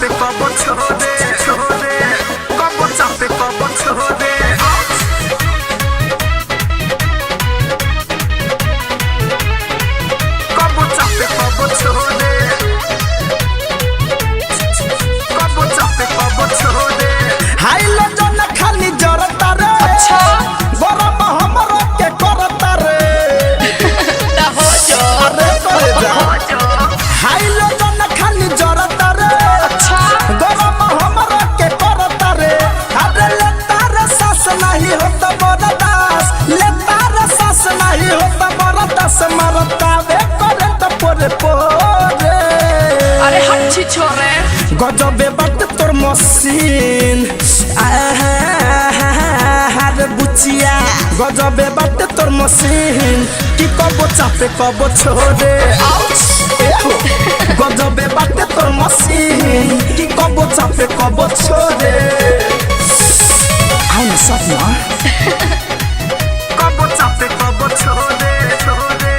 चापे कबो छोड़े छोड़े कबो चापे कबो छोड़े कबो चापे कबो छोड़े कबो चापे कबो छोड़े हाय लो जन खाली जरता रे अच्छा गरम हमरो के करता रे ना हो जो अरे करे जा हाय लो जन खाली जरता रे अच्छा गरम हमरो के करता रे अरे लेता रे सास नहीं होता बरदास लेता रे सास नहीं होता बरदास मरता बे करंट पोरे पोरे अरे हच्ची छोरे गजबे बात तोर मशीन रे बुचिया गजबे बात तोर मशीन की कबो चापे कबो छोड़े गजबे बात तोर मशीन की कबो चापे कबो छोड़े आओ ना साथ ना कबो चापे कबो छोड़े छोड़े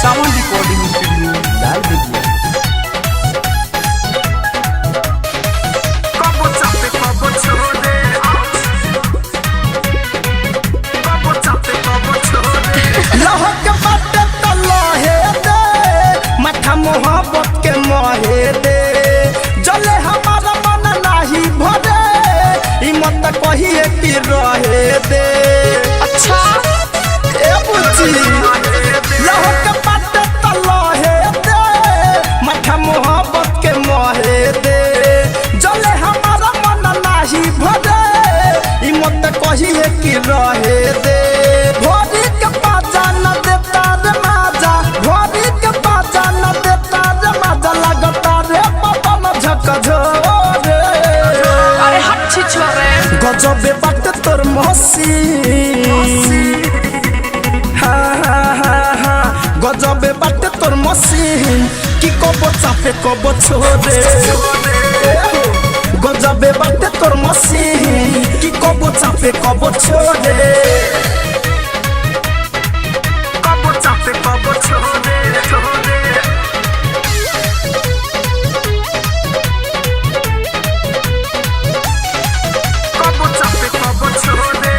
साउंड रिकॉर्डिंग स्टूडियो लाल बिगला कबो चापे कबो छोड़े कबो चापे कबो छोड़े लहक बाटे त लहे दे माथा मोहब्बत के मोहे दे जले हमारा मन नाही भरे ई मत कहिए कि रहे दे अच्छा ए बुची लहक बाटे त लहे दे माथा मोहब्बत के मोहे दे जले हमारा मन नाही भरे ई मत कहिए कि रहे दे भोरी के पाजा न देता रे माजा भोरी के पाजा न देता रे माजा लगता रे पवन झकझोरे अरे हच्ची छोरे गजबे बात तोर मशीन गजबे बात तोर मशीन की कबो चापे कबो छोड़े गजबे बात तोर मशीन की कबो चापे कबो छोड़े कबो चापे कबो छोड़े छोड़े कबो चापे कबो छोड़े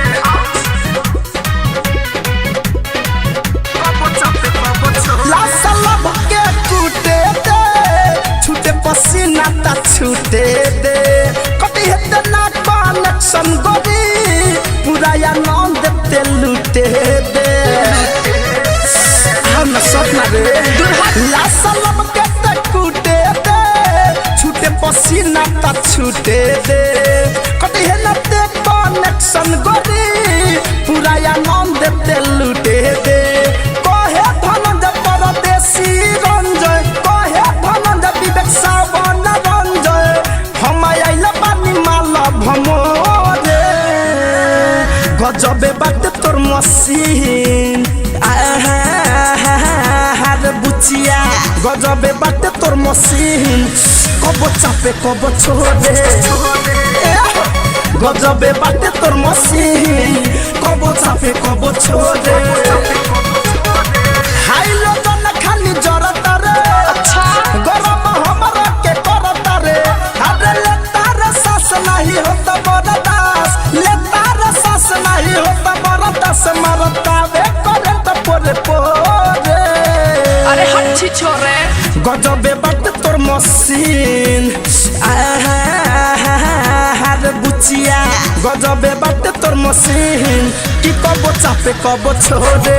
कबो चापे कबो छोड़े लासा लब के टूटे दे छूटे पसीना ता छूटे दे कटी हेते ना कनेक्शन गोरी पूरा या नाम देते लूटे दे हम सपना रे लासा लब के टूटे दे छूटे पसीना ता छूटे दे कटी हेते कनेक्शन गोरी पूरा या नाम देते लूटे दे कहे धनंजय परदेसी रंजय कहे धनंजय विवेक सावन रंजय हम आइला बानी माला भमोरे गजबे बात तोर मशीन रे बुचिया गजबे बात तोर मशीन कबो चापे कबो छोड़े गजबे बात तोर मशीन कबो चापे कबो छोड़े हाय लो जन खाली जरता रे अच्छा गरम हमरा के करता रे अरे लेता रे सास नहीं होता बरदास लेता रे सास नहीं होता बरदास मरता बे करंट पोरे पोरे अरे हच्ची छोरे गजबे बात तोर मशीन रे बुचिया गजबे बात तोर मशीन की कबो चापे कबो छोड़े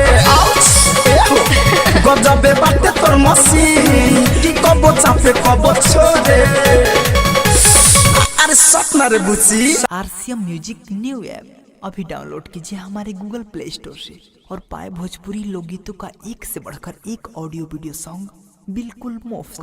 गजबे बात तोर मशीन की कबो चापे कबो छोड़े अरे सपना रे बुची आरसीएम म्यूजिक न्यू ऐप अभी डाउनलोड कीजिए हमारे गूगल प्ले स्टोर से और पाए भोजपुरी लोकगीतों का एक से बढ़कर एक ऑडियो वीडियो सॉन्ग बिल्कुल मुफ्त।